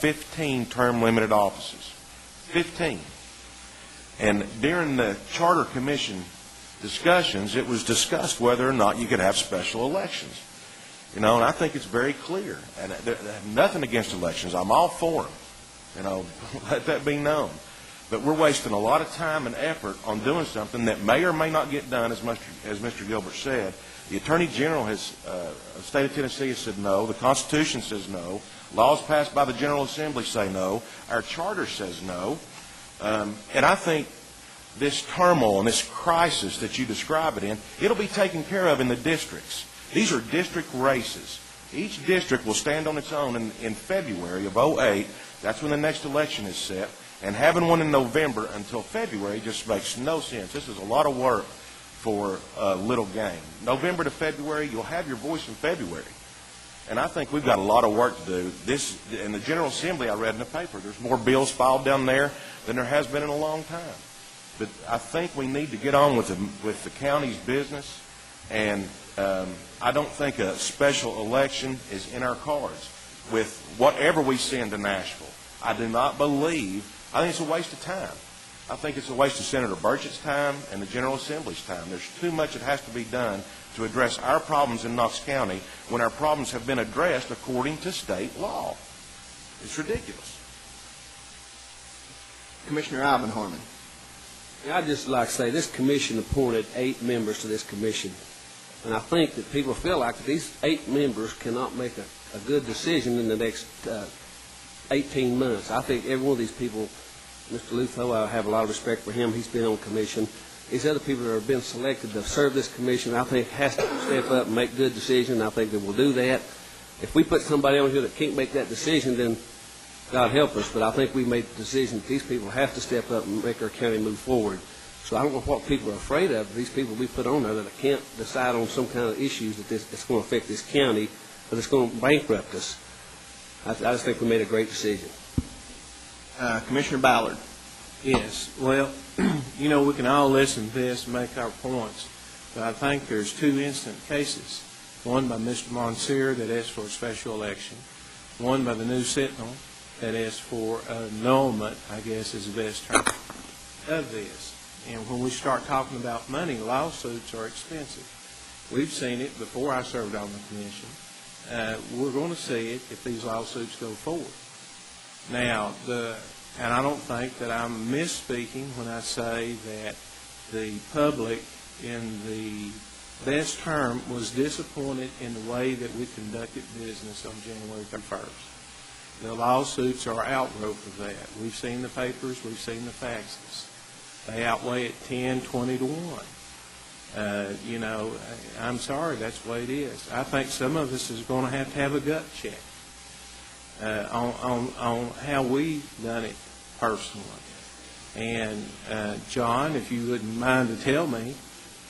15 term-limited offices. 15. And during the Charter Commission discussions, it was discussed whether or not you could have special elections. And I think it's very clear. And I have nothing against elections. I'm all for them. Let that be known. But we're wasting a lot of time and effort on doing something that may or may not get done, as Mr. Gilbert said. The Attorney General of the state of Tennessee has said no. The Constitution says no. Laws passed by the General Assembly say no. Our charter says no. And I think this turmoil and this crisis that you describe it in, it'll be taken care of in the districts. These are district races. Each district will stand on its own in February of 2008. That's when the next election is set. And having one in November until February just makes no sense. This is a lot of work for a little game. November to February, you'll have your voice in February. And I think we've got a lot of work to do. This, in the General Assembly, I read in the paper, there's more bills filed down there than there has been in a long time. But I think we need to get on with the county's business, and I don't think a special election is in our cards with whatever we send to Nashville. I do not believe, I think it's a waste of time. I think it's a waste of Senator Burchett's time and the General Assembly's time. There's too much that has to be done to address our problems in Knox County when our problems have been addressed according to state law. It's ridiculous. Commissioner Alvin-Harmon. I'd just like to say this commission appointed 8 members to this commission. And I think that people feel like these 8 members cannot make a good decision in the next 18 months. I think every one of these people, Mr. Lutho, I have a lot of respect for him. He's been on commission. These other people that have been selected to serve this commission, I think, has to step up and make good decisions. I think they will do that. If we put somebody on here that can't make that decision, then God help us. But I think we made the decision that these people have to step up and make our county move forward. So I don't know what people are afraid of. These people we put on there that can't decide on some kind of issues that's going to affect this county, but it's going to bankrupt us. I just think we made a great decision. Commissioner Ballard. Yes. Well, we can all listen to this and make our points, but I think there's 2 instant cases. One by Mr. Monsieur that asked for a special election. One by the News Sentinel that asked for annulment, I guess is the best term, of this. And when we start talking about money, lawsuits are expensive. We've seen it before I served on the commission. We're going to see it if these lawsuits go forward. Now, and I don't think that I'm misspeaking when I say that the public in the best term was disappointed in the way that we conducted business on January 1st. The lawsuits are outgrowth of that. We've seen the papers, we've seen the faxes. They outweigh it 10, 20 to 1. I'm sorry, that's the way it is. I think some of us is going to have a gut check on how we've done it personally. And John, if you wouldn't mind to tell me,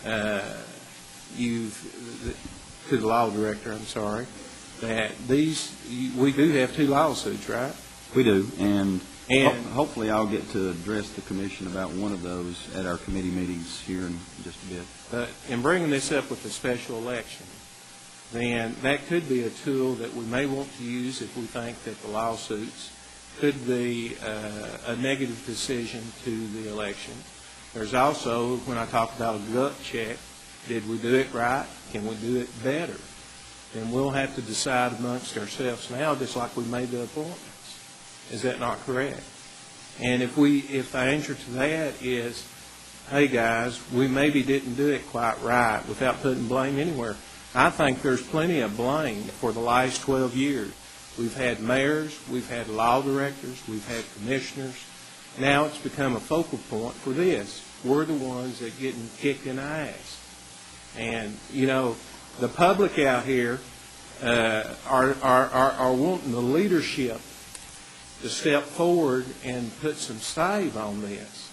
to the law director, I'm sorry, that we do have 2 lawsuits, right? We do, and hopefully I'll get to address the commission about one of those at our committee meetings here in just a bit. But in bringing this up with the special election, then that could be a tool that we may want to use if we think that the lawsuits could be a negative decision to the election. There's also, when I talk about a gut check, did we do it right? Can we do it better? Then we'll have to decide amongst ourselves now, just like we made the appointments. Is that not correct? And if the answer to that is, hey guys, we maybe didn't do it quite right without putting blame anywhere, I think there's plenty of blame for the last 12 years. We've had mayors, we've had law directors, we've had commissioners. Now it's become a focal point for this. We're the ones that are getting kicked in the ass. And, the public out here are wanting the leadership to step forward and put some stave on this.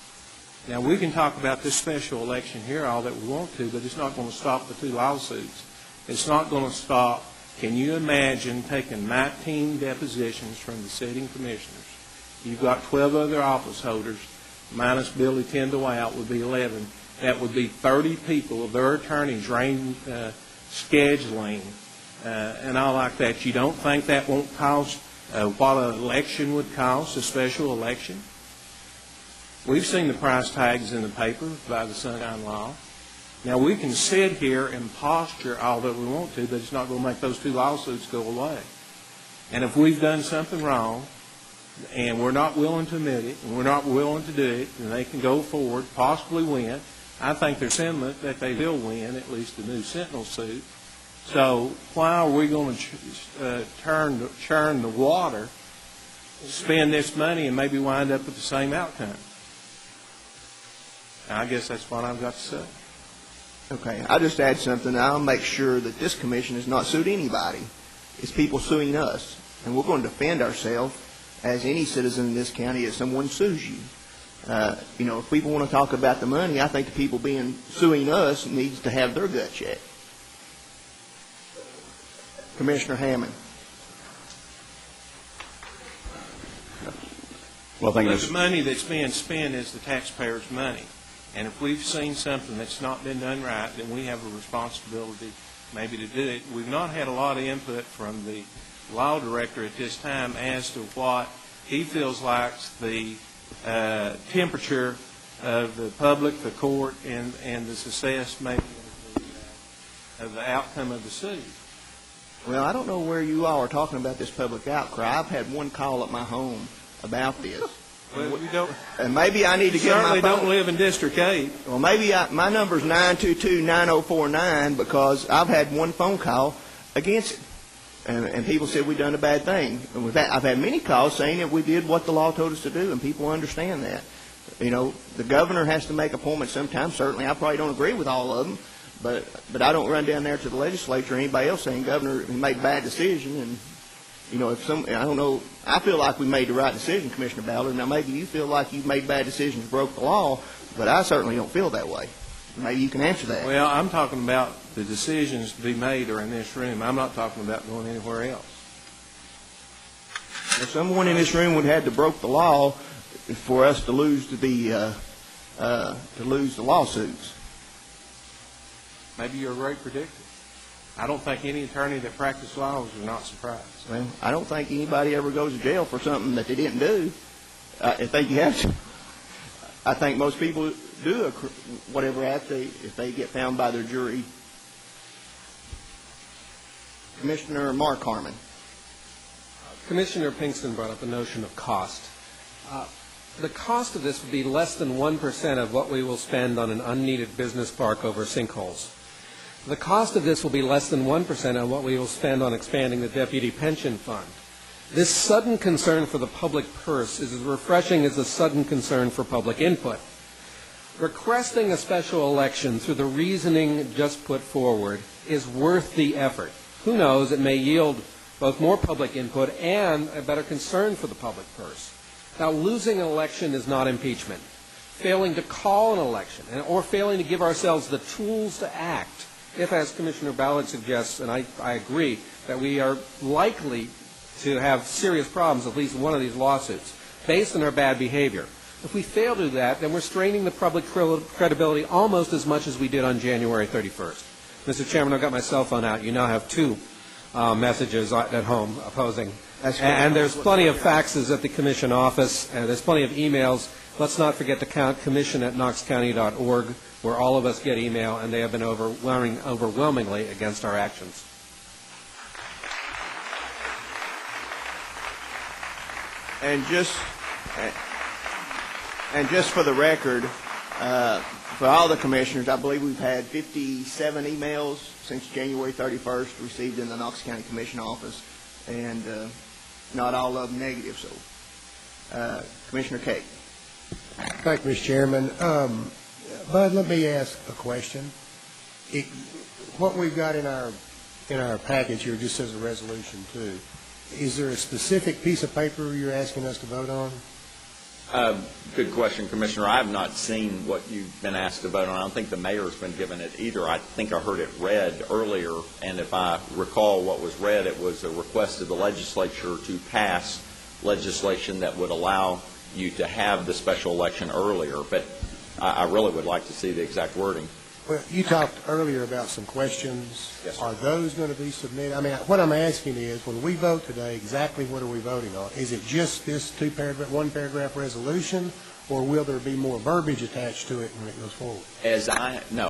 Now, we can talk about this special election here all that we want to, but it's not going to stop the 2 lawsuits. It's not going to stop. Can you imagine taking 19 depositions from the sitting commissioners? You've got 12 other office holders, minus Billy Tyndall out would be 11. That would be 30 people of their attorneys scheduling and all like that. You don't think that won't cost what an election would cost, a special election. We've seen the price tags in the paper by the Sunshine Law. Now, we can sit here and posture all that we want to, but it's not going to make those 2 lawsuits go away. And if we've done something wrong, and we're not willing to admit it, and we're not willing to do it, and they can go forward, possibly win, I think there's sentiment that they will win, at least the new Sentinel suit. So why are we going to churn the water, spend this money, and maybe wind up with the same outcome? I guess that's what I've got to say. Okay, I'll just add something. I'll make sure that this commission has not sued anybody. It's people suing us. And we're going to defend ourselves as any citizen in this county if someone sues you. If people want to talk about the money, I think the people suing us needs to have their gut checked. Commissioner Hammond. Well, thank you, The money that's being spent is the taxpayers' money. And if we've seen something that's not been done right, then we have a responsibility maybe to do it. We've not had a lot of input from the law director at this time as to what he feels like the temperature of the public, the court, and the success maybe of the outcome of the suit. Well, I don't know where you all are talking about this public outcry. I've had one call at my home about this. Well, we don't. And maybe I need to get my Certainly phone. don't live in District 8. Well, maybe my number's 922-9049 because I've had one phone call against it. And people said we've done a bad thing. And with that, I've had many calls saying that we did what the law told us to do, and people understand that. The governor has to make appointments sometimes. Certainly, I probably don't agree with all of them, but I don't run down there to the legislature or anybody else saying, Governor, he made a bad decision. And I don't know. I feel like we made the right decision, Commissioner Ballard. Now, maybe you feel like you've made bad decisions, broke the law, but I certainly don't feel that way. Maybe you can answer that. Well, I'm talking about the decisions to be made are in this room. I'm not talking about going anywhere else. If someone in this room would have had to broke the law for us to lose the lawsuits. Maybe you're a great predictor. I don't think any attorney that practiced law is not surprised. Well, I don't think anybody ever goes to jail for something that they didn't do. I think you have to. I think most people do whatever act if they get found by their jury. Commissioner Mark Harmon. Commissioner Pinkston brought up the notion of cost. The cost of this would be less than 1% of what we will spend on an unneeded business park over sinkholes. The cost of this will be less than 1% on what we will spend on expanding the deputy pension fund. This sudden concern for the public purse is as refreshing as the sudden concern for public input. Requesting a special election through the reasoning just put forward is worth the effort. Who knows, it may yield both more public input and a better concern for the public purse. Now, losing an election is not impeachment. Failing to call an election or failing to give ourselves the tools to act, if, as Commissioner Ballard suggests, and I agree, that we are likely to have serious problems, at least one of these lawsuits, based on our bad behavior. If we fail to do that, then we're straining the public credibility almost as much as we did on January 31st. Mr. Chairman, I've got my cell phone out. You now have 2 messages at home opposing. And there's plenty of faxes at the commission office, and there's plenty of emails. Let's not forget to count commission@knoxcounty.org, where all of us get email, and they have been overwhelmingly against our actions. And just for the record, for all the commissioners, I believe we've had 57 emails since January 31st received in the Knox County Commission office, and not all of them negative. So, Commissioner Cate. Thank you, Mr. Chairman. Bud, let me ask a question. What we've got in our package here just says a resolution, too. Is there a specific piece of paper you're asking us to vote on? Good question, Commissioner. I have not seen what you've been asked to vote on. I don't think the mayor's been given it either. I think I heard it read earlier, and if I recall what was read, it was a request of the legislature to pass legislation that would allow you to have the special election earlier. But I really would like to see the exact wording. Well, you talked earlier about some questions. Yes, sir. Are those going to be submitted? I mean, what I'm asking is, when we vote today, exactly what are we voting on? Is it just this one-paragraph resolution, or will there be more verbiage attached to it when it goes forward? No,